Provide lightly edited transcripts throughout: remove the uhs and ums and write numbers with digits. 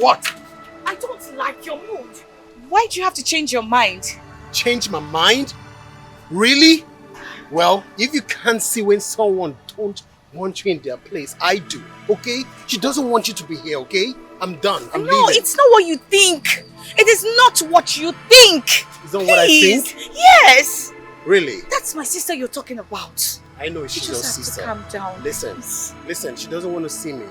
What? I don't like your mood. Why do you have to change your mind? Change my mind? Really? Well, if you can't see when someone don't want you in their place, I do, okay? She doesn't want you to be here, okay? I'm done. I'm leaving. No, it's not what you think. It is not what you think. Is that what I think? Yes. Really? That's my sister you're talking about. I know she's your sister. You just have to calm down. Listen, she doesn't want to see me.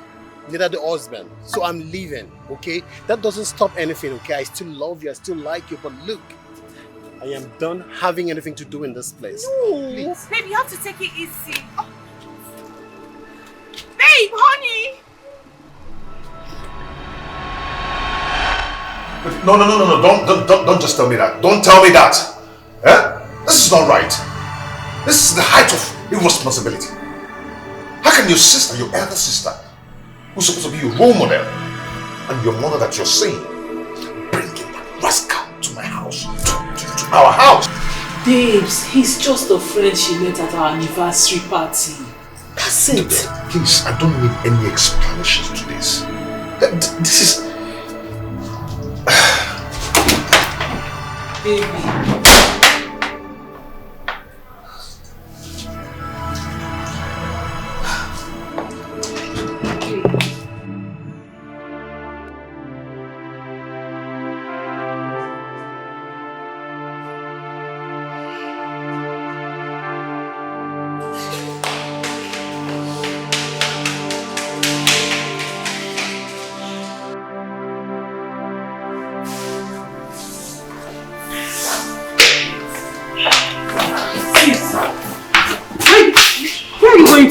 Neither the husband. So I'm leaving, okay? That doesn't stop anything, okay? I still love you, I still like you, but look, I am done having anything to do in this place. No, please. Babe, you have to take it easy. Oh. Babe, honey. No, don't just tell me that. Don't tell me that. Eh? This is not right. This is the height of irresponsibility. How can your sister, your elder sister, who's supposed to be your role model, and your mother that you're saying, bringing that rascal to my house, to our house? Babes, he's just a friend she met at our anniversary party. That's it. Please, I don't need any explanations to this. This is... Baby.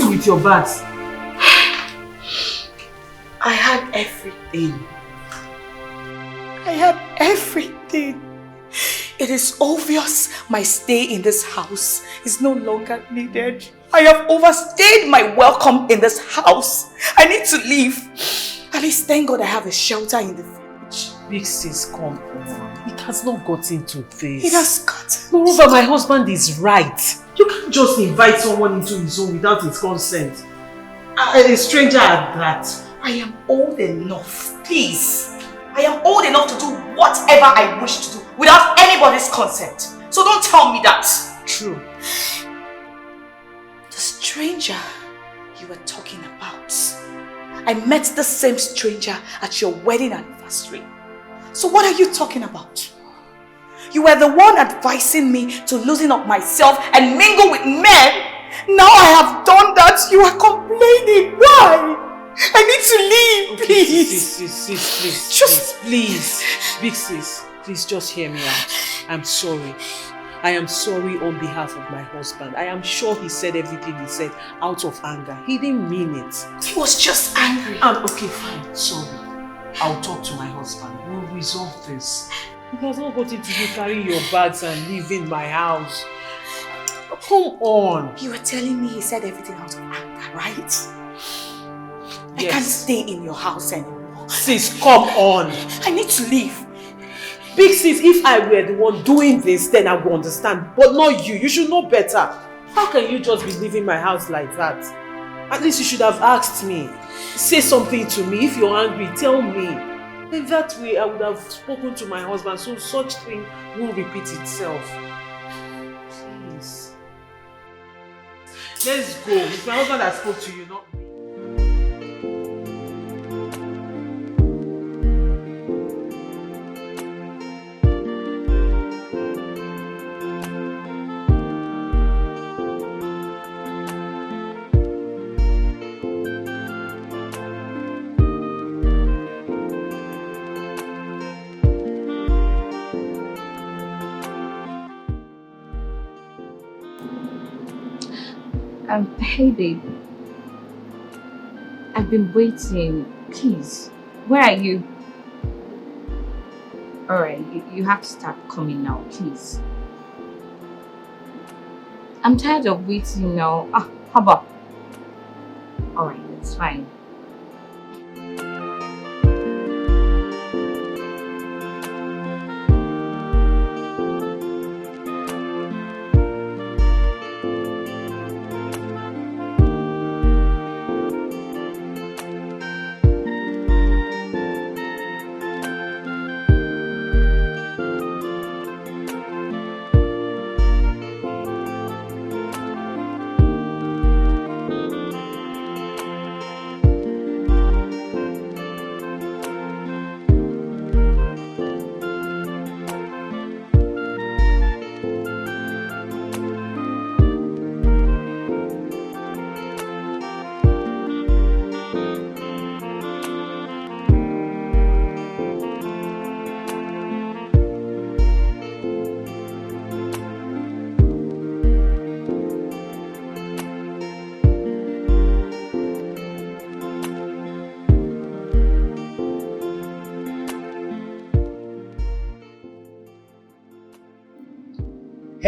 With your bags? I had everything. I had everything. It is obvious my stay in this house is no longer needed. I have overstayed my welcome in this house. I need to leave. At least thank God I have a shelter in the village. Big sis, come on. It has not gotten to this. It has gotten. Moreover, my husband is right. You can't just invite someone into his home without his consent. A stranger at that. I am old enough, please. I am old enough to do whatever I wish to do without anybody's consent. So don't tell me that. True. The stranger you were talking about. I met the same stranger at your wedding anniversary. So what are you talking about? You were the one advising me to loosen up myself and mingle with men. Now I have done that, you are complaining. Why? I need to leave, okay, please. Sis, please. Big sis, please just hear me out. I'm sorry. I am sorry on behalf of my husband. I am sure he said everything he said out of anger. He didn't mean it. He was just angry. Okay, fine. Sorry. I'll talk to my husband. We'll resolve this. It has not gotten to you carrying your bags and leaving my house. Come on. You were telling me he said everything out of anger, right? Yes. I can't stay in your house anymore. Sis, come on. I need to leave. Big sis, if I were the one doing this, then I would understand. But not you. You should know better. How can you just be leaving my house like that? At least you should have asked me. Say something to me. If you're angry, tell me. In that way, I would have spoken to my husband so such thing won't repeat itself. Please. Let's go. It's my husband that spoke to you, not me. Hey babe, I've been waiting. Please, where are you? Alright, you have to start coming now, please. I'm tired of waiting now. Huband. Alright, it's fine.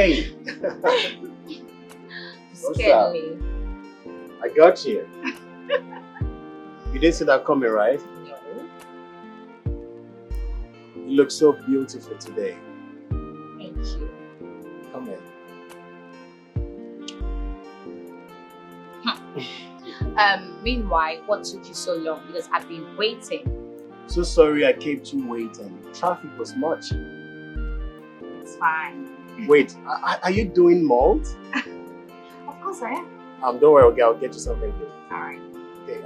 Hey. You scared me. I got you. You didn't see that coming, right? No. You look so beautiful today. Thank you. Come in. Meanwhile, what took you so long? Because I've been waiting. So sorry I kept you waiting. Traffic was much. It's fine. Wait, are you doing malt? Of course I am. Don't worry, okay, I'll get you something good. Alright. Okay,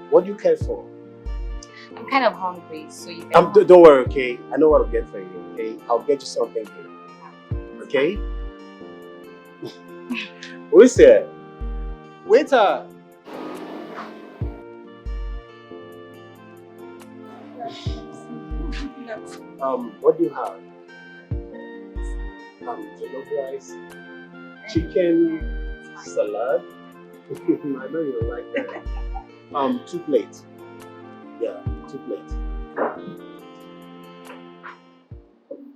what do you care for? I'm kind of hungry, so you can... Don't worry, okay? I know what I'll get for you, okay? I'll get you something good. Okay? Who is there? Waiter! What do you have? Jollof rice, chicken, salad. I know you don't like that. 2 plates. Yeah, 2 plates.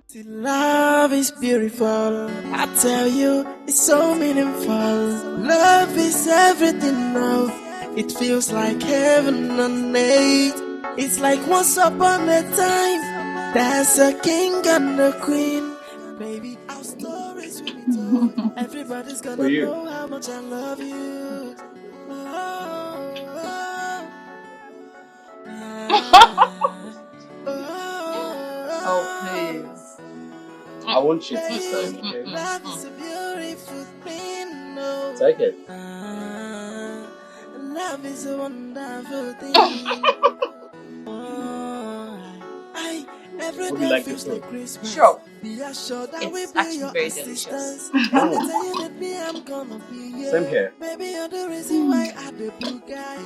See, love is beautiful. I tell you, it's so meaningful. Love is everything now. It feels like heaven on earth. It's like once upon a time. There's a king and a queen. Baby, our stories will be told. Everybody's gonna know how much I love you. Oh, please. I want you to start, okay? Love is a beautiful thing. No. Take it. Love is a wonderful thing. Every Would you day like feels to like Christmas. Sure. Be assured that we'll It's be actually your very assistants. delicious. Anytime you need me, I'm gonna be here. Same here. Baby, you're the reason why I the blue guy.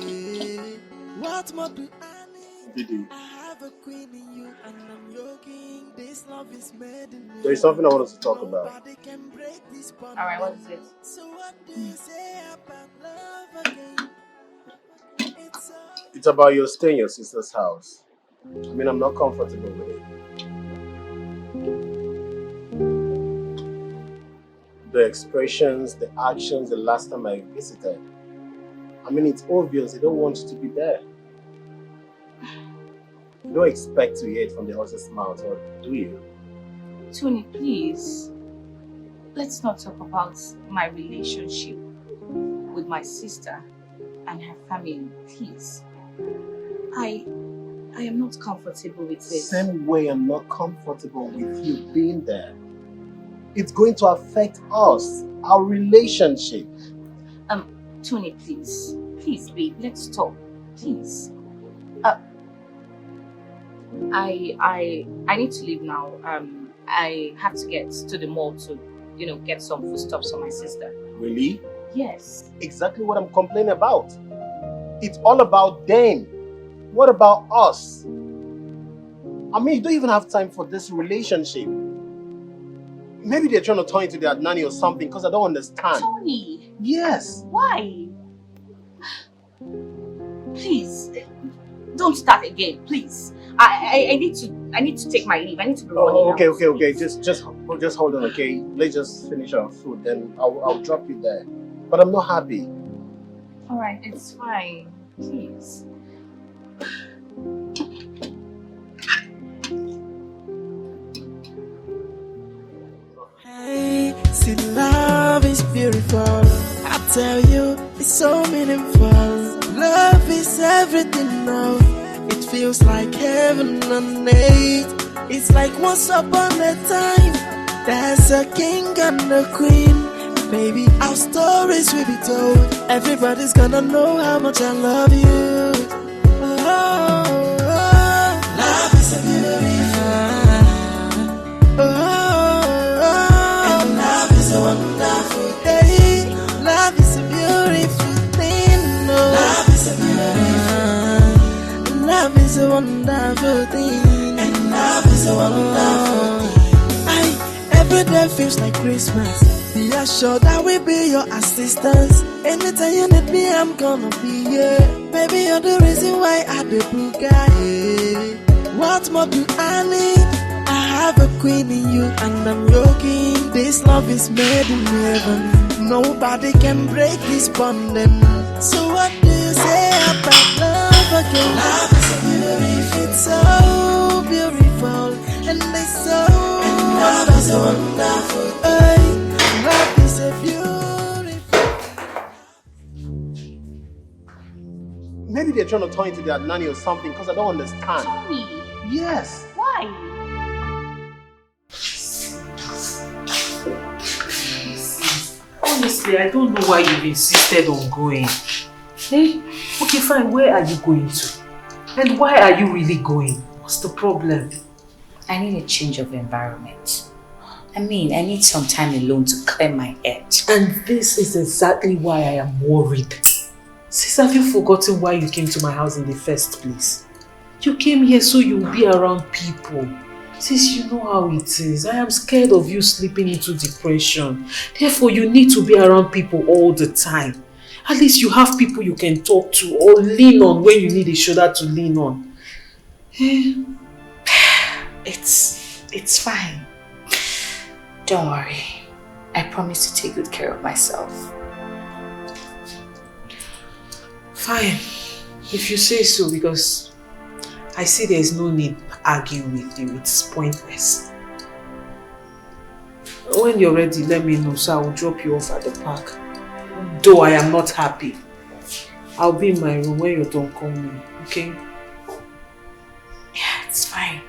What more do I need? Didi, I have a queen in you, and I'm your king. This love is made in you. there is something I want us to talk about. Nobody can break this bond. Alright, what is it? So what do you say about love again? It's It's about your stay in your sister's house. I mean, I'm not comfortable with it. The expressions, the actions, the last time I visited. I mean, it's obvious they don't want you to be there. You don't expect to hear it from the horse's mouth, or do you? Tony, please. Let's not talk about my relationship with my sister and her family, please. I am not comfortable with it. Same way I'm not comfortable with you being there. It's going to affect us, our relationship. Tony, please. Please, babe, let's talk. Please. I need to leave now. I have to get to the mall to, get some foodstuffs for my sister. Really? Yes. Exactly what I'm complaining about. It's all about them. What about us? I mean, you don't even have time for this relationship. Maybe they're trying to turn into their nanny or something because I don't understand. Tony! Yes. Why? Please, don't start again, please. I need to take my leave. I need to be running. Oh, okay, now. okay. Just hold on, okay? Let's just finish our food, then I'll drop you there. But I'm not happy. Alright, it's fine. Please. Hey, see, love is beautiful. I tell you, it's so meaningful. Love is everything now. It feels like heaven on earth. It's like once upon a time. There's a king and a queen. Baby, our stories will be told. Everybody's gonna know how much I love you. Love is a beautiful. And love is a wonderful thing. Love is a beautiful thing. Love is a beautiful. Love is a wonderful thing. And love is a wonderful thing. Every day feels like Christmas. Be assured I will be your assistance. Anytime you need me, I'm gonna be here. Baby, you're the reason why I the blue guy. What more do I need? I have a queen in you, and I'm your king. This love is made in heaven. Nobody can break this bonding. So what do you say about love again? Love is beautiful, it's so beautiful, and it's so love is wonderful. Hey, love is a beautiful. Maybe they're trying to turn into their nanny or something because I don't understand. Tony, Yes. why? Honestly, I don't know why you've insisted on going. Hey, okay, fine, where are you going to? And why are you really going? What's the problem? I need a change of environment. I need some time alone to clear my head. And this is exactly why I am worried. Sis, have you forgotten why you came to my house in the first place? You came here so you'll be around people. Sis, you know how it is. I am scared of you slipping into depression. Therefore, you need to be around people all the time. At least you have people you can talk to or lean on when you need a shoulder to lean on. It's fine. Don't worry. I promise to take good care of myself. Fine, if you say so, because I see there is no need arguing with you. It's pointless. When you're ready, let me know so I will drop you off at the park. Though I am not happy, I'll be in my room when you're done calling me, okay? Yeah, it's fine.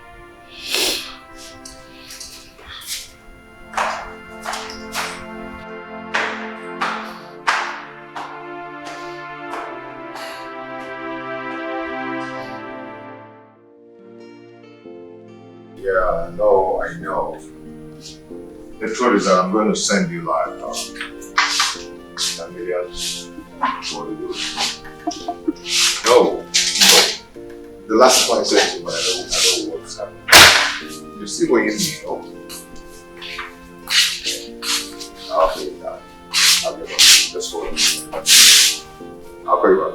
Yeah, no, I know. The truth is that I'm going to send you like millions. No. The last time I said to you, but I don't what's happening. You see what you need, no? I'll pay you that. I'll get on you. Just hold on. I'll call you back.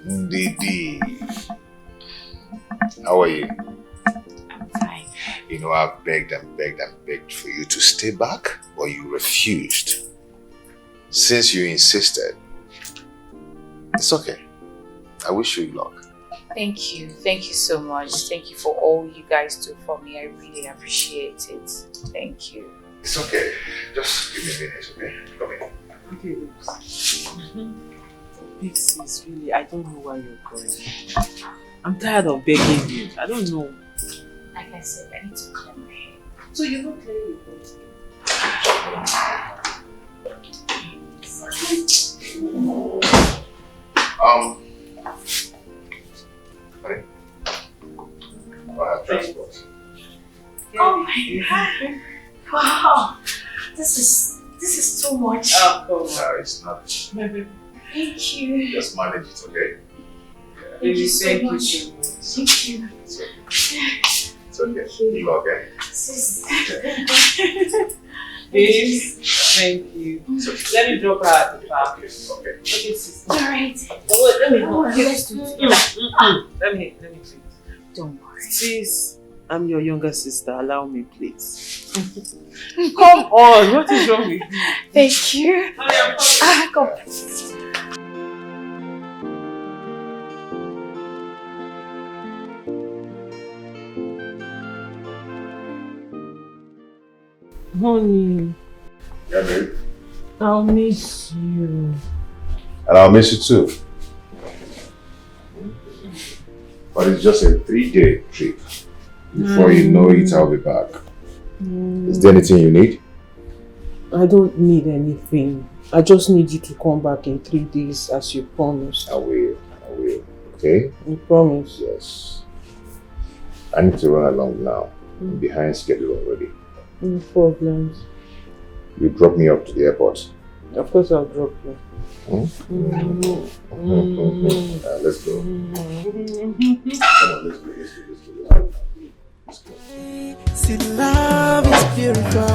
Ndidi. How are you? I'm fine. You know, I've begged and begged and begged for you to stay back, but you refused. Since you insisted, it's okay. I wish you luck. Thank you. Thank you so much. Thank you for all you guys do for me. I really appreciate it. Thank you. It's okay. Just give me a minute, okay? Come in. Okay, Big sis, really, I don't know why you're going. I'm tired of begging you. I don't know. Like I said, I need to clear my head. So you're not clearing your head? Honey? I have transport. Oh my God! Wow, this is too much. No, it's not. Thank you. Just manage it, okay? Thank you so much. Thank you. It's okay. It's okay. You okay? Please, thank you. Let me drop her at the park. Okay. Okay, sister. Alright. Oh, wait, let me go. Let's do it. Let me please. Don't worry. Please, I'm your younger sister. Allow me, please. Come on. What is wrong with you? Thank you. Come. Honey, Yeah, babe. I'll miss you. And I'll miss you too. But it's just a 3-day trip. Before you know it, I'll be back. Is there anything you need? I don't need anything. I just need you to come back in 3 days as you promised. I will. Okay? You promise? Yes. I need to run along now. I'm behind schedule already. No problems. You drop me up to the airport. Of course I'll drop you. Let's go. Come on, let's go. See, love is beautiful.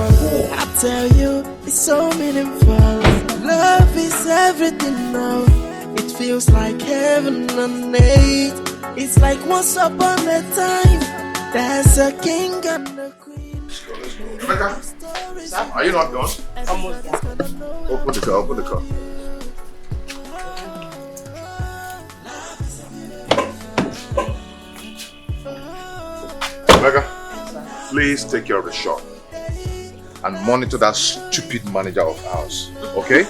I tell you, it's so meaningful. Love is everything now. It feels like heaven on earth. It's like once upon a time, there's a king and a queen. Let's go. Rebecca, are you not gone? Almost done. Open the car, open the car. Rebecca, please take care of the shop and monitor that stupid manager of ours, okay?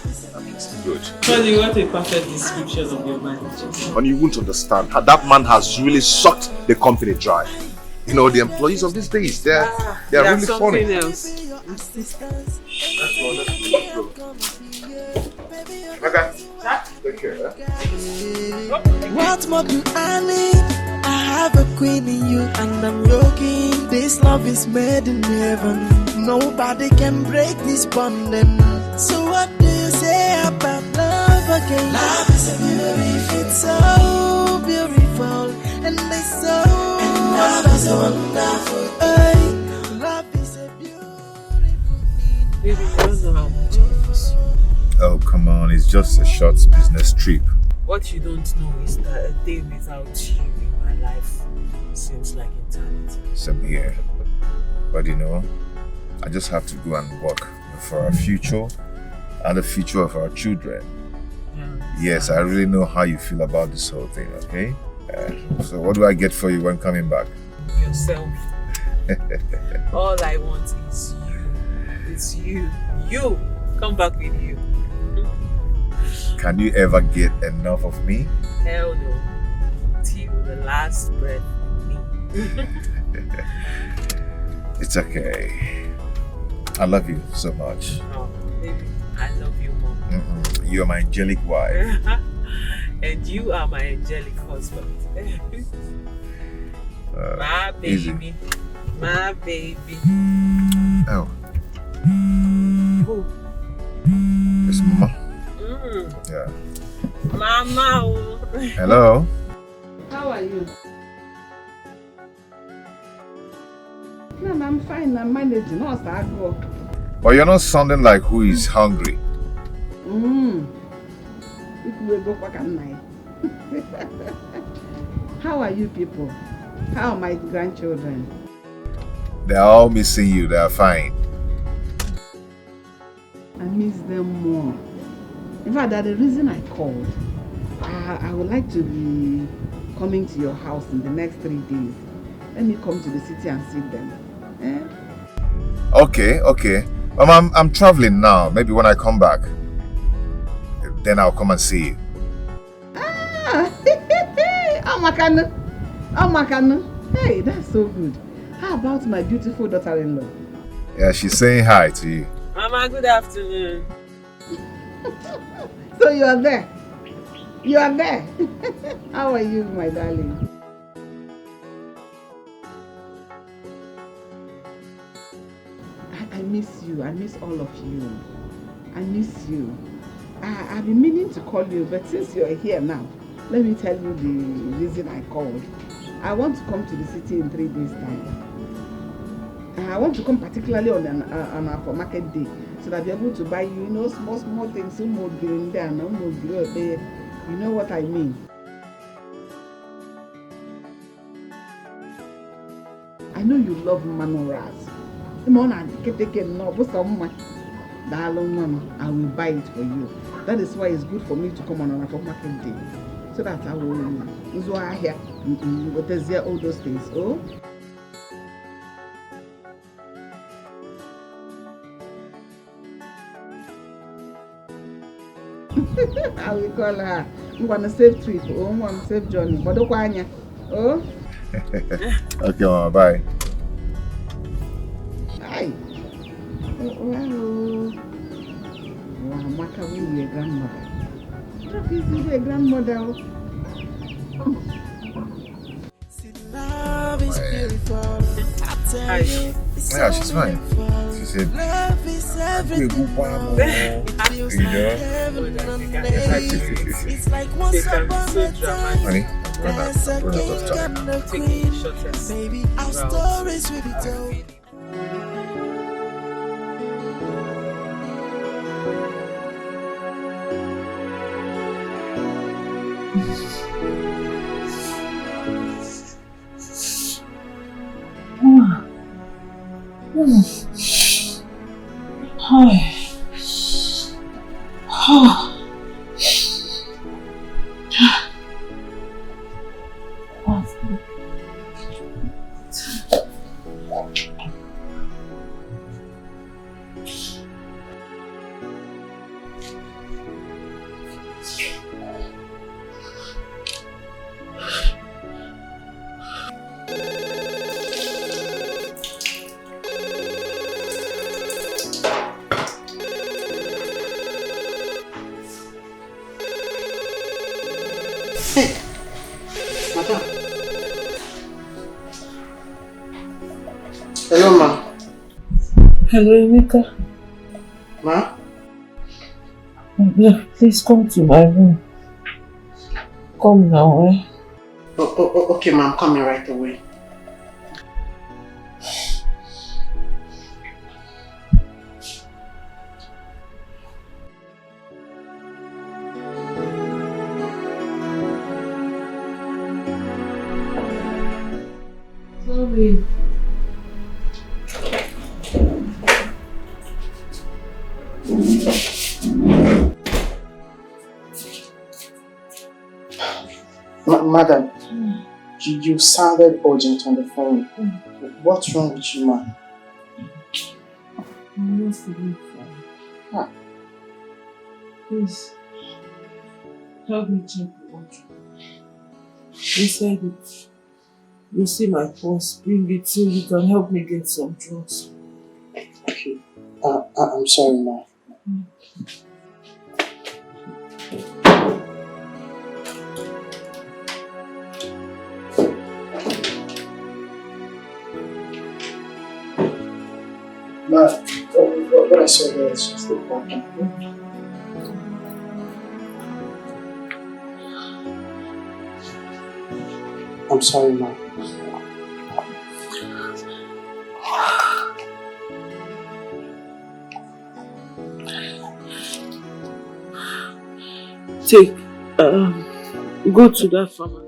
Good. Charlie, what a perfect description of your manager. And you won't understand how that man has really sucked the company dry. You know, the employees of these days, they're really funny. Else. Let's go. Rebecca, take care. What more do I need? I have a queen in you and I'm your king. This love is made in heaven. Nobody can break this bonding. So what do you say about love again? Love is a beautiful. It's so beautiful and it's so and love is a wonderful. Hey, love is a beautiful thing. Baby, you don't know how much I miss you. Oh, come on, it's just a short business trip. What you don't know is that a day without you in my life seems like eternity. Same here. But you know, I just have to go and work for our future and the future of our children. Yes, I really know how you feel about this whole thing, okay? So what do I get for you when coming back? Yourself. All I want is you. It's you. You! Come back with you. Can you ever get enough of me? Hell no. Till the last breath in me. It's okay. I love you so much. Oh, baby, I love you more. You're my angelic wife. And you are my angelic husband. My baby. Easy. My baby. Oh, Who? it's Mama. Yeah. Mama. Hello. How are you? No, I'm fine. I'm managing. No, I go. But you're not sounding like who is hungry. If we go back at night. How are you people? How are my grandchildren? They're all missing you. They're fine. I miss them more. In fact, that's the reason I called. I would like to be coming to your house in the next 3 days. Let me come to the city and see them. Okay. I'm traveling now. Maybe when I come back, then I'll come and see you. Oh, Makano. Hey, that's so good. How about my beautiful daughter-in-law? Yeah, she's saying hi to you. Mama, good afternoon. So you are there. You are there. How are you, my darling? I miss you. I miss all of you. I miss you. I've been meaning to call you, but since you're here now, let me tell you the reason I called. I want to come to the city in 3 days' time. I want to come particularly on our market day, so that I'll be able to buy you, small things, you know what I mean. I know you love manoras. I will buy it for you. That is why it's good for me to come on our market day, so that I will here all those things. Oh. I will call her. I'm gonna save trip. Oh, I'm gonna save journey. But don't worry. Oh. Okay, Mama, bye. Hi. Wow. Wow, Maka will be a grandmother. This is a grandmother. Love is beautiful. I tell you, it's Yeah, she's fine. She said, love is everything. Feels like heaven on earth. It's like once upon a time. honey, There's a king and a queen. Baby, our stories will be told. Hello, ma. Hello, Emeka. Ma? Please come to my room. Come now, eh? Okay, ma. I'm coming right away. Sorry. Madam, you sounded urgent on the phone. What's wrong with you, ma? I'm not feeling fine. Please, help me check the wardrobe. Inside it, you see my purse. Bring it so you can help me get some drugs. Okay. I'm sorry, ma. Ma, what I saw there is just the parking. I'm sorry, ma. Take, go to that pharmacy.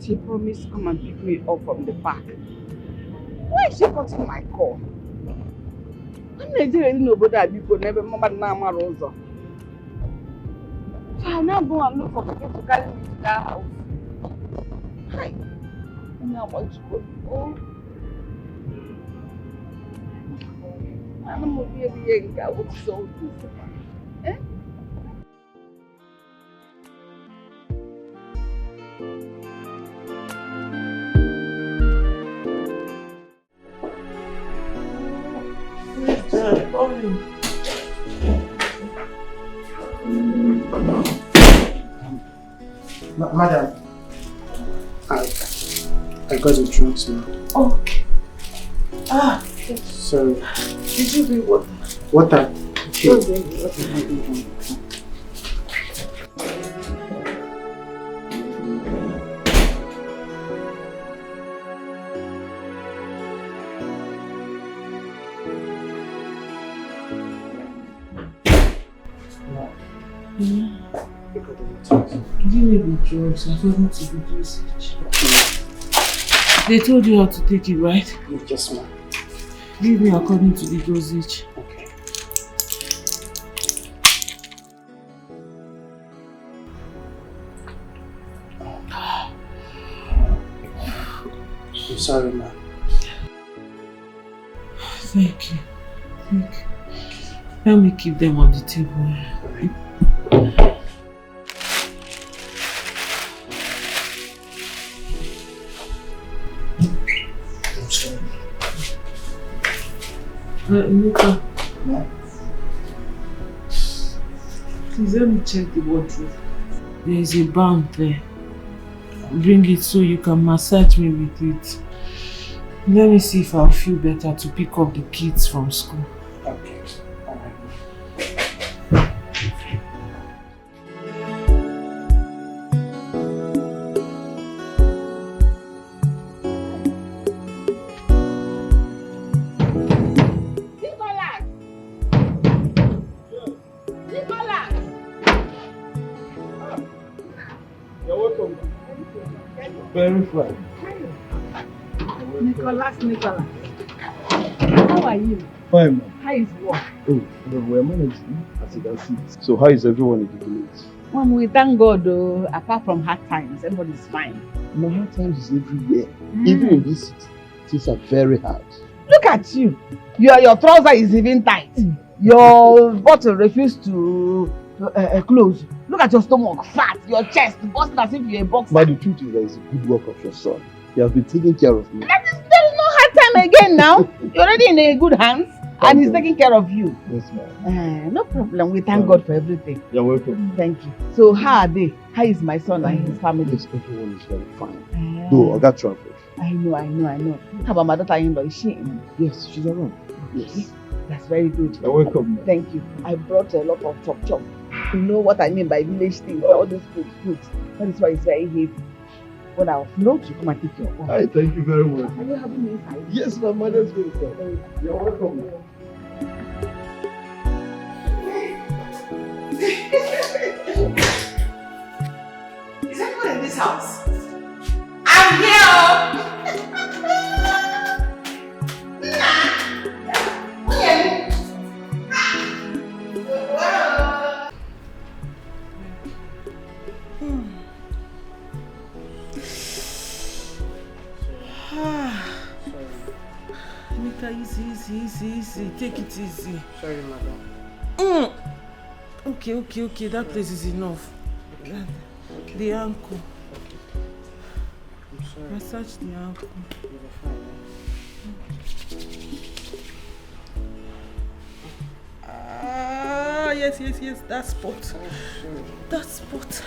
He promised to come and pick me up from the park. Why is she cutting my call? I'm not doing nobody that you could never remember Nama Rosa. So I'll now go and look for people to carry me to that house. Hi. Now I want to go. Oh. I'm not going to be able to go. What's all this? Eh? Madam, I got the drugs, ma. Okay. Ah. Sorry. Did you bring water? Water? Okay. Give me the drugs. I told me to do dosage. They told you how to take it, right? Yes, ma'am. Give me according to the dosage. Okay. I'm sorry, ma'am. Thank you. Thank you. Help me keep them on the table. I'm sorry. Luca. Please let me check the wardrobe. There is a balm there. Bring it so you can massage me with it. Let me see if I'll feel better to pick up the kids from school. Okay. Alright. Very fine. Nicholas. How are you? Fine, ma'am. How is work? Oh, we're managing, as you can see. So how is everyone in the village? Mom, we thank God though, apart from hard times, everybody's fine. No, hard times is everywhere. Even in this city, things are very hard. Look at you. Your trouser is even tight. Your bottle refused to close. Look at your stomach, fat. Your chest, busting as if you're a boxer. But the truth is that it's a good work of your son. He has been taking care of me. There is no hard time again now. You're already in a good hands. And he's taking care of you. Yes, ma'am. No problem. We thank God for everything. You're welcome. Thank you. So how are they? How is my son and his family? Yes, everyone is very fine. Though I got traveled. I know. How about my daughter-in-law? Is she in? Yes, she's around. Yes. That's very good. You're welcome. Thank you. I brought a lot of chop. You know what I mean by village things, all these fruits. That is why it's very heavy. When I offload, you come and take your own. Hi, thank you very much. Are you having me inside? Yes, my mother's very fine. You're welcome. Is anyone in this house? I'm here! Nika, easy. Take it easy. Sorry, madam. Okay. That place is enough. Okay. The ankle. I'm sorry. Massage the ankle. You're fine. Yes. That spot. That spot.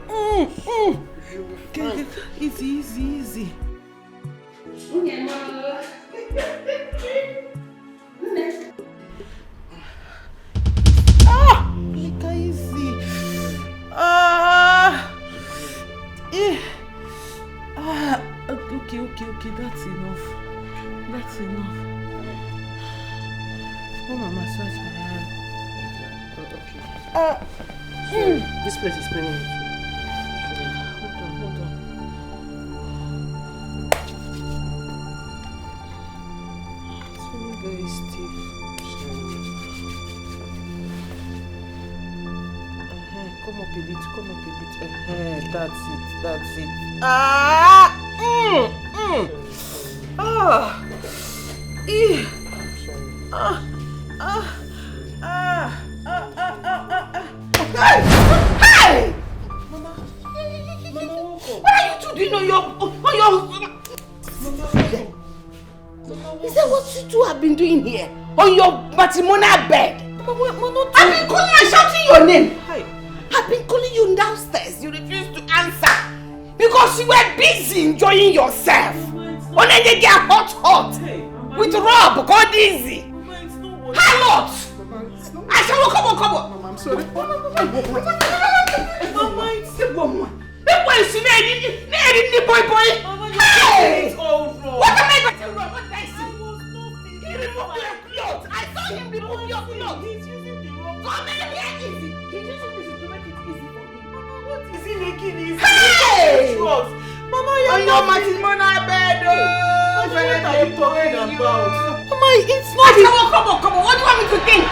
Okay. Easy. Nika, easy. Okay. That's enough. Come and massage my hand. Sorry. This place is spinning. Hold on. It's feeling very stiff. Come up a bit. That's it. Hey! Mama, What are you two doing on your... Is that what you two have been doing here? On your matrimonial bed? I've been calling and shouting your name. Hi. I've been calling you downstairs. You refuse to answer. Because you were busy enjoying yourself. When they get hot. With Rob, God easy. Harlot! I shall come on. Mama, I'm sorry. Mama, it's a woman. The boy is married, boy. Hey! What am I going to do? What did I see? He removed your clothes. I saw him remove your clothes. He's using the rope. Come here, easy. He's using this to make it easy for me. Mama, what is he making easy? Hey! Mama, you're not matrimonial bed. What are you talking about? Mama, it's not. Come on. What do you want me to think?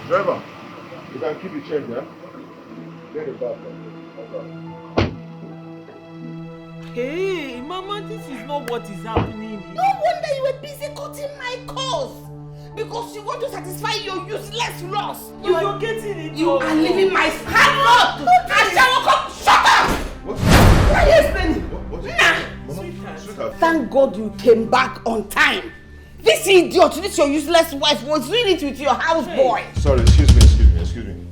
Driver, you can keep the change, yeah? Get it back. Hey, Mama, this is not what is happening. No wonder you were busy cutting my calls. Because you want to satisfy your useless lust. You're getting it. You are leaving my hand up. I shall come. Shut up. What? What are you explaining? Sweetheart. Thank God you came back on time. This idiot, this your useless wife, was doing it with your houseboy. Sorry, excuse me.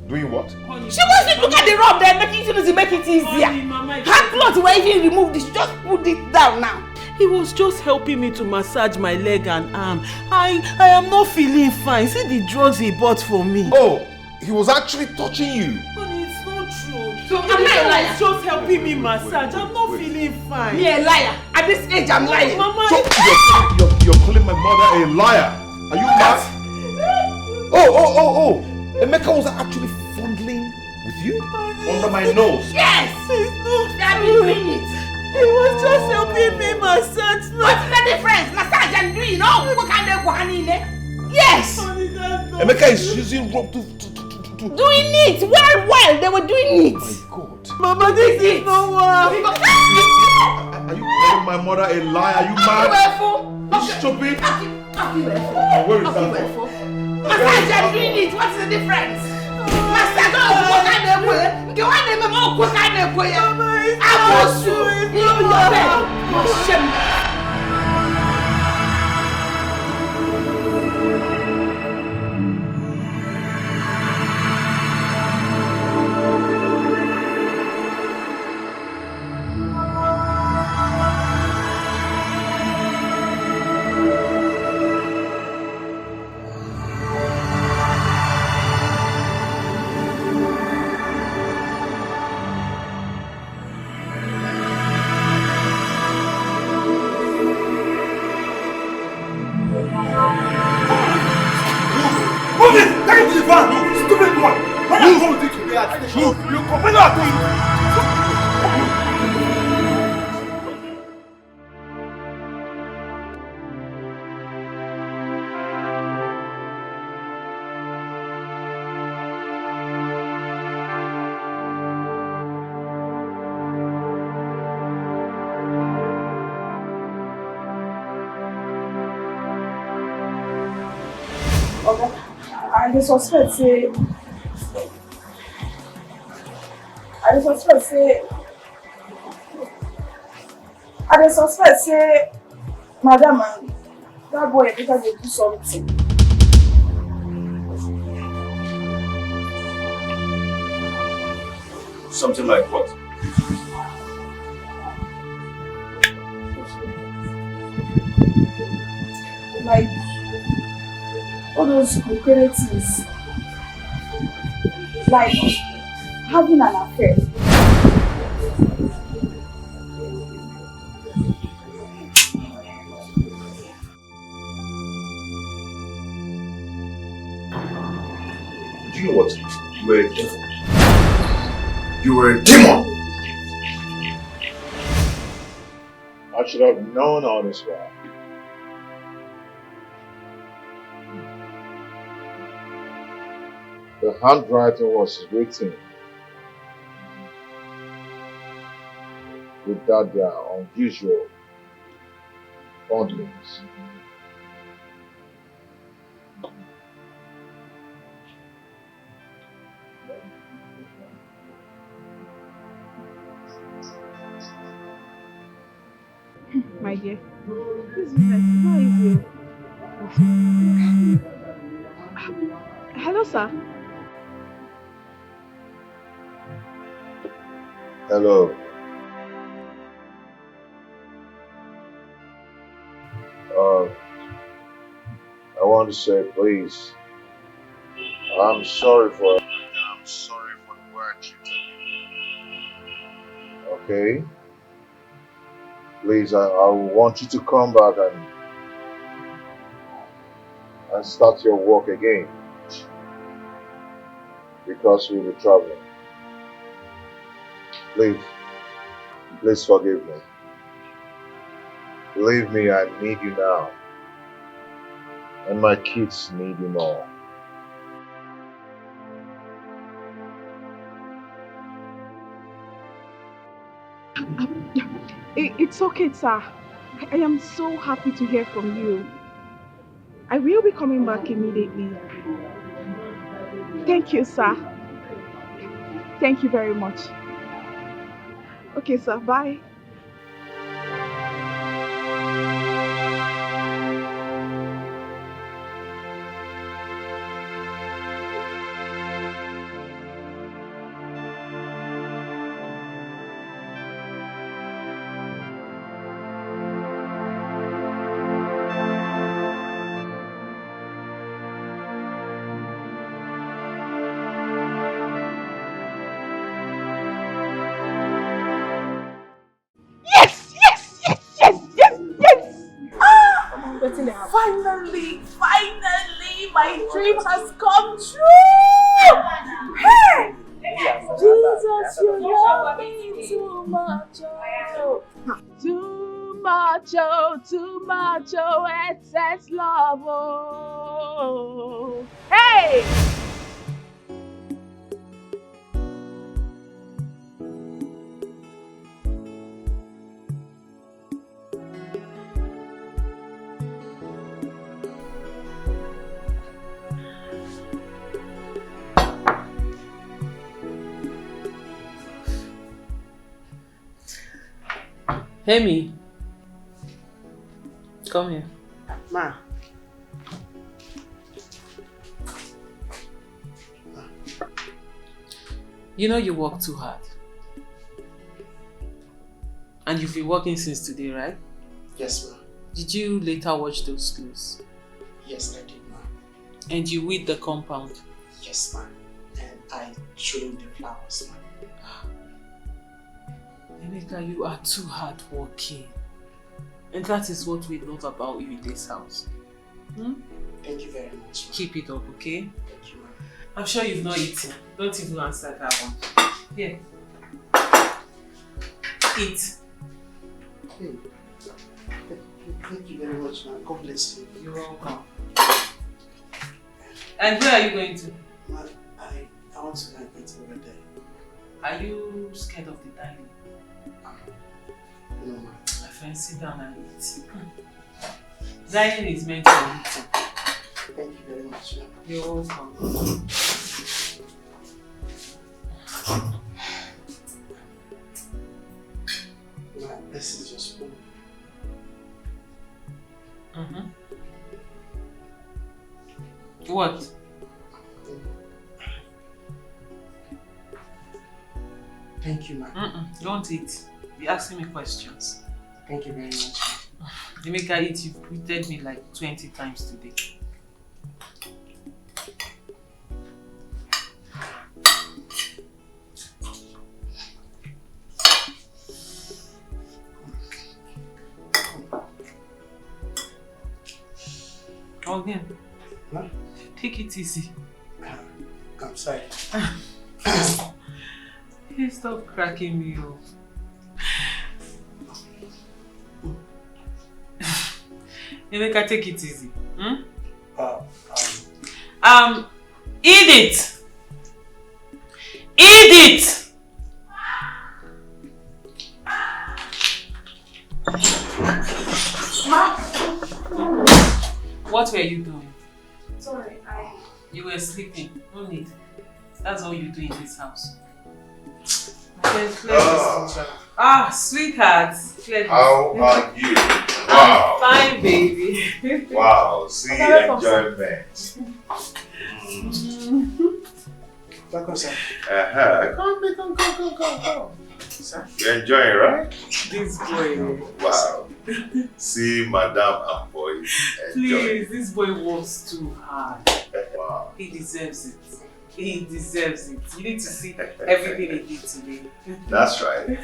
Doing what? She wants to look at the rub there, making it to make it easier. Her clothes were even removed. She just put it down now. He was just helping me to massage my leg and arm. I am not feeling fine. See the drugs he bought for me. Oh, he was actually touching you. Honey, it's not true. So I'm not a liar. He was just helping me massage. I'm not feeling fine. Me a liar. At this age, I'm lying. Mama, So you're calling my mother a liar? Are you mad? Oh! Emeka was actually fondling with you under my nose. Yes. It's not They have been doing it. He was just helping me massage. What's the difference? Massage and doing. Oh, what can they go honey? Yes. Emeka is using rope to Doing it. Well, they were doing it. Oh my God. Mama, this is not what. Are you calling my mother a liar? Are you mad? You stupid. Where is that? Massage and doing it. What's the difference? Massage. Oh, what can they do? Go on, they mama. What can they do? I was you. You're bad. Shame. I suspect say, Madam, that boy because they do something. Something like what? Like all those things, like having an affair. Do you know what? You were a devil. You were a demon! I should have known all this while. The handwriting was written without their unusual fondlings. My dear, this is not easy. Hello, sir. Hello. I want to say, please, I'm sorry for everything. I'm sorry for the way I treated you. Okay? Please, I want you to come back and start your work again. Because we'll be traveling. Please forgive me. Believe me, I need you now. And my kids need you more. It's okay, sir. I am so happy to hear from you. I will be coming back immediately. Thank you, sir. Thank you very much. Okay, sir. Bye. Finally, my dream has come true! Hey! Jesus, you love me too much. Too much, excess love. Oh. Hey! Hey, me. Come here. Ma. You know you work too hard. And you've been working since today, right? Yes, ma. Did you later watch those clues? Yes, I did, ma. And you weed the compound? Yes, ma. And I trimmed the flowers, ma. Emeka, you are too hardworking. And that is what we love about you in this house. Thank you very much, ma. Keep it up, okay? Thank you, ma. I'm sure you've not eaten. Don't even answer that one. Here. Eat. Hey. Thank you very much, ma. God bless you. You're welcome. And where are you going to? Ma, I want to go and eat over there. Are you scared of the dining? No, ma. My friend, sit down and eat. Dining is meant for eating. Thank you very much, ma. You're welcome. Ma, this is just food. What? Thank you, ma. Don't eat. You're asking me questions. Thank you very much. Emeka, eat. You've greeted me like 20 times today. Again. Huh? Take it easy. I'm sorry. Hey, stop cracking me up. Emeka, take it easy. Eat it! Edith! What were you doing? Sorry, You were sleeping. No need. That's all you do in this house. Sweetheart. How are you? Wow. Fine, baby. Wow. See, enjoyment. Welcome, sir. Come. Sir, you're enjoying, right? This boy. Wow. See, madam and boys enjoy. Please, this boy works too hard. Wow. He deserves it. He deserves it. You need to see everything he did today. That's right.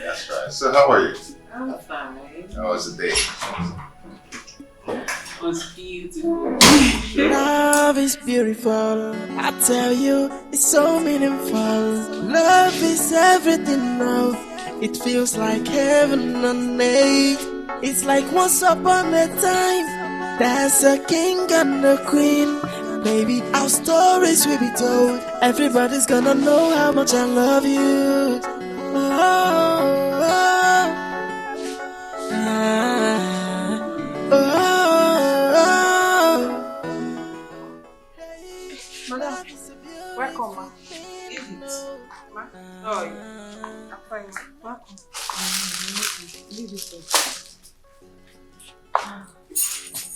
So how are you? I'm fine. How was the day? It was beautiful. Love is beautiful. I tell you, it's so meaningful. Love is everything now. It feels like heaven on earth. It's like once upon a time, there's a king and a queen. Maybe our stories will be told. Everybody's gonna know how much I love you. Madam, welcome, ma. Ma, How are you? I'm fine. Welcome. Leave this one.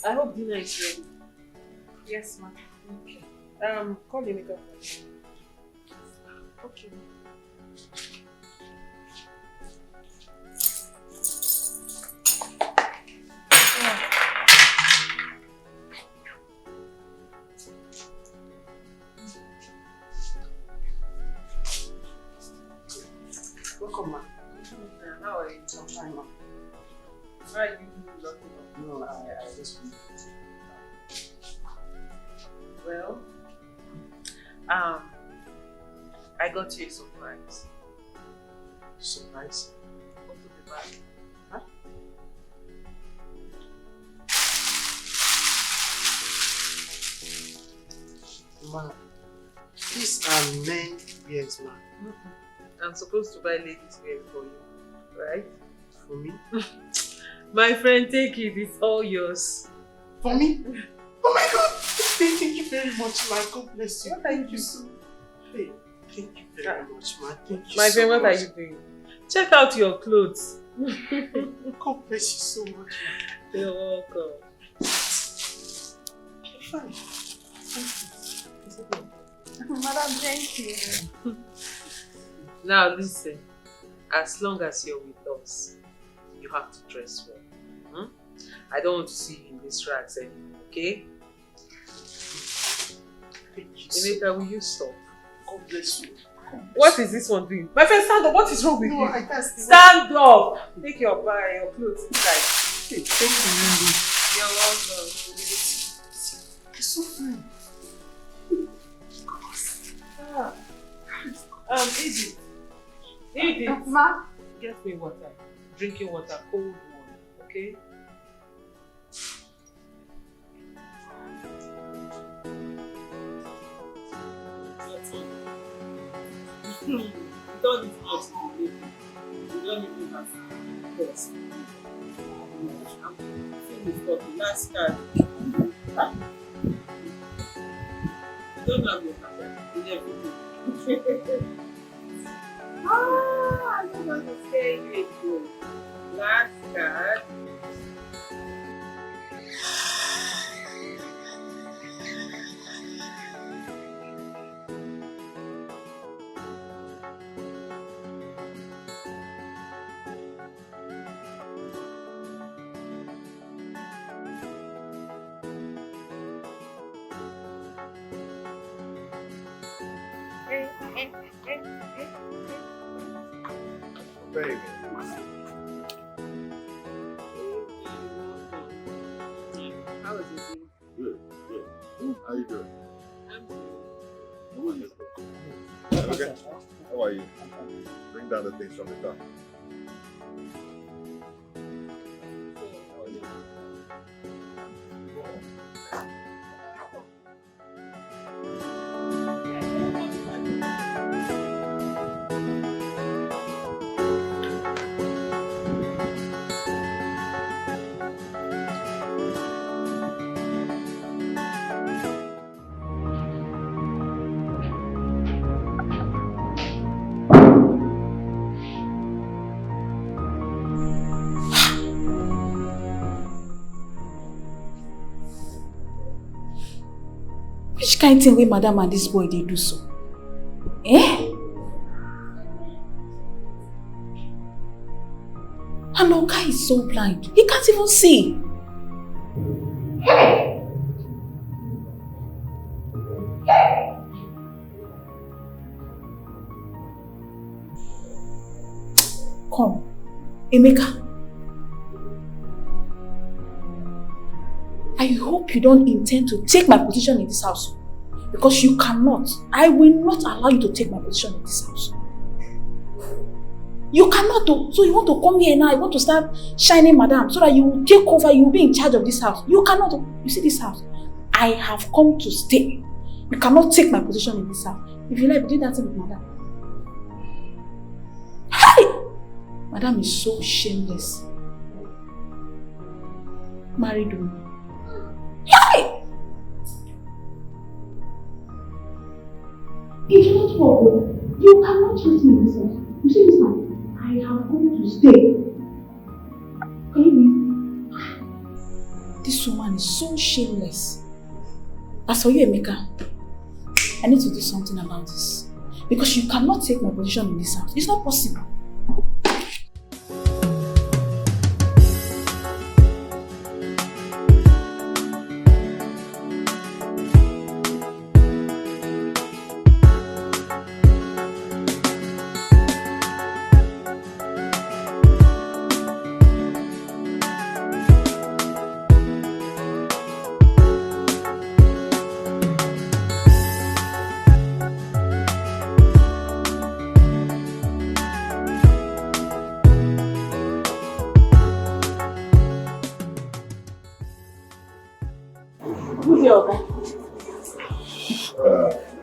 I hope dinner is ready. Yes, ma. Okay. Call the makeup. Okay. Welcome, ma. How are you? I'm fine, ma. Why are you locking up? No, I just... Well, I got you a surprise. Surprise? Open the bag. Huh? Ma, these are men wears, ma. I'm supposed to buy ladies wear for you, right? For me? My friend, take it. It's all yours. For me? Oh my God! Thank you very much, ma. God bless you. What are you doing? Hey, thank you very much, ma. Thank you My so friend, what much. are you doing? Check out your clothes. God bless you so much, ma. You're welcome. Fine. Madam, thank you. Now listen, as long as you're with us, you have to dress well. I don't want to see you in these rags anymore, okay? Thank you so Emeka, will you stop? God bless you. What is this one doing? My friend, stand up. What is wrong with No, you? I can't stay. Stand up. Take your clothes inside. Hey, thank you, You're welcome. It's so fine. Edith. Ma? Get me water. Drinking water, cold one, okay? You don't need much to live. You don't even have best. I'm finished for the last card. Huh? You don't have your paper in everything. I don't want to stay with you. Last card. Baby. How is it? Good. How you doing? I'm good. How are you? Okay. How are you? Bring down the things from the car. Which kind of thing will madam and this boy they do so? Eh? And Oga is so blind. He can't even see. Come, Emeka. I hope you don't intend to take my position in this house. Because you cannot. I will not allow you to take my position in this house. You cannot do. So you want to come here now, you want to start shining madam so that you will take over, you will be in charge of this house. You cannot do. You see this house? I have come to stay. You cannot take my position in this house. If you like, do that thing with madam. Hey! Madam is so shameless. Married woman. Hey! If you don't know, you cannot trust me in this house. You see this house? I have come to stay. Baby, this woman is so shameless. As for you, Emeka, I need to do something about this. Because you cannot take my position in this house. It's not possible.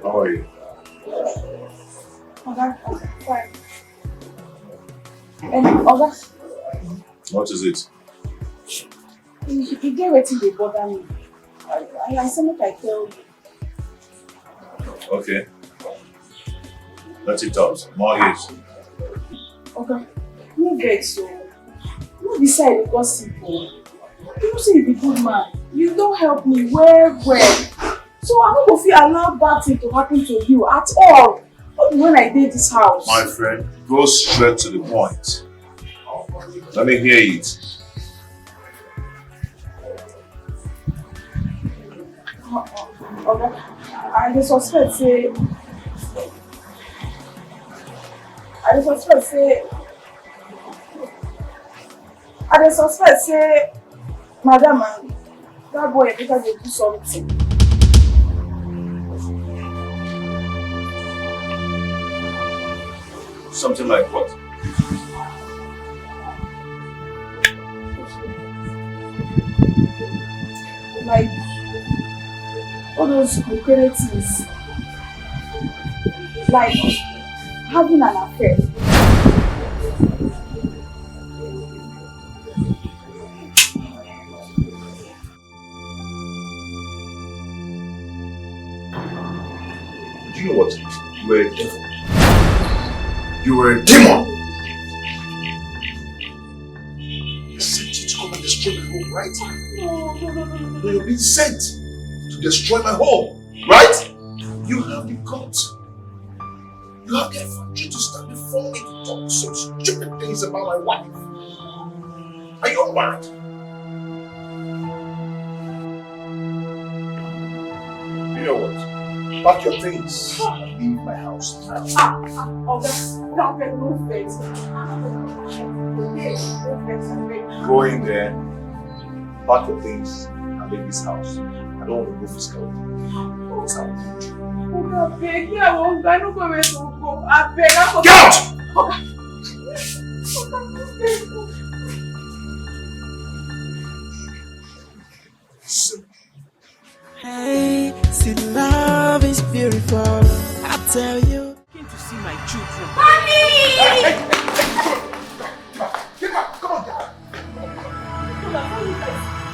How are you? Fine. Oga. What is it? You get wetin dey bother me. I say make I tell you. Okay. Let it out. More ears. Oga, no vex o. No be say I dey gossip o. You know say you be good man. You don help me well. So I no go fit allow bad thing to happen to you at all. Not when I dey this house. My friend, go straight to the point. Let me hear it. Oga, I dey suspect say madam and that boy because they do something. Something like what? Like all those things. Like having an affair. Do you know what? You were a devil. You were a demon! I sent you to come and destroy my home, right? No, you've been sent to destroy my home, right? You have the guts. You have the effrontery to stand before me to talk some stupid things about my wife. Are you unmarried? You know what? Pack your things and leave my house now. Go in there, pack your things and leave this house. I don't want to go physical. That's how I want you. Get out! Hey, see, love is beautiful. I tell you. I came to see my children. Hey! Come on,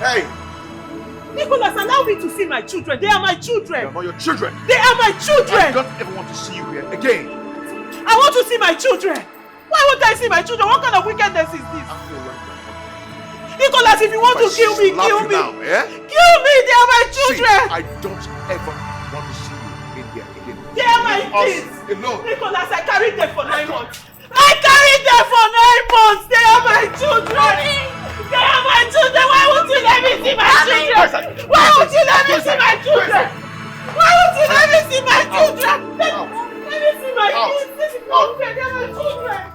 Hey! Nicholas, allow me to see my children. They are my children. They are not your children. They are my children. I don't ever want to see you here again. I want to see my children. Why won't I see my children? What kind of wickedness is this? I feel like Nicholas, if you want to kill me, kill me. Now, eh? Kill me, they are my children. See, I don't ever want to see you in there again. They are my kids! Alone. Nicholas, I carried them for 9 months. I carried them for 9 months! They are my children! They are my children! Why won't you let me see my children? Why won't you let me see my children? Why won't you let me see my children? Let me see my kids! This is not fair, they are my children!